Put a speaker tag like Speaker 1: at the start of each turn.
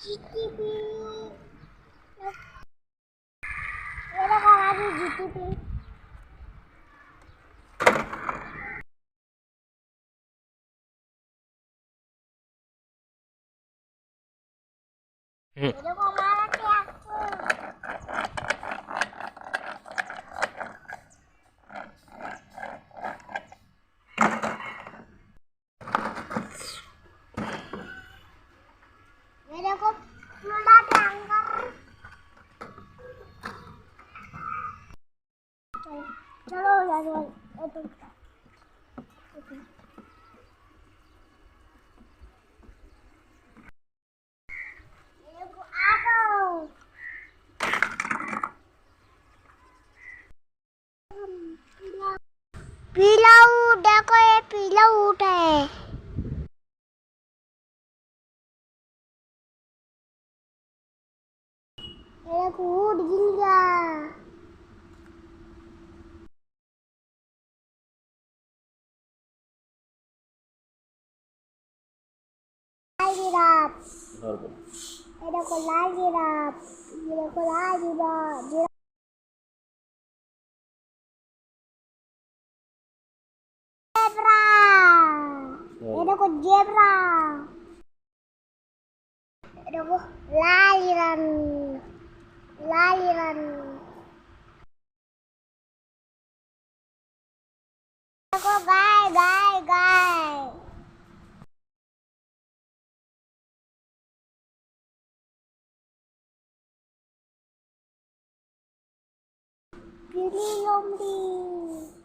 Speaker 1: GTP मेरा कहा भी जीटीपी मेरे को हमारा क्या मेरे को मुंडा के अंदर चलो चलो मेरे को आ दो पीला ऊँट देखो ये पीला ऊँट है मेरे को ऊँट गिर गया लाल जिराफ मेरे को लाल जिराफ मेरे को लाल जिराफ जेब्रा मेरे को जेब्रा मेरे को लाल हिरन लाल हिरन मेरे को गाय गाय गाय पीली लोमड़ी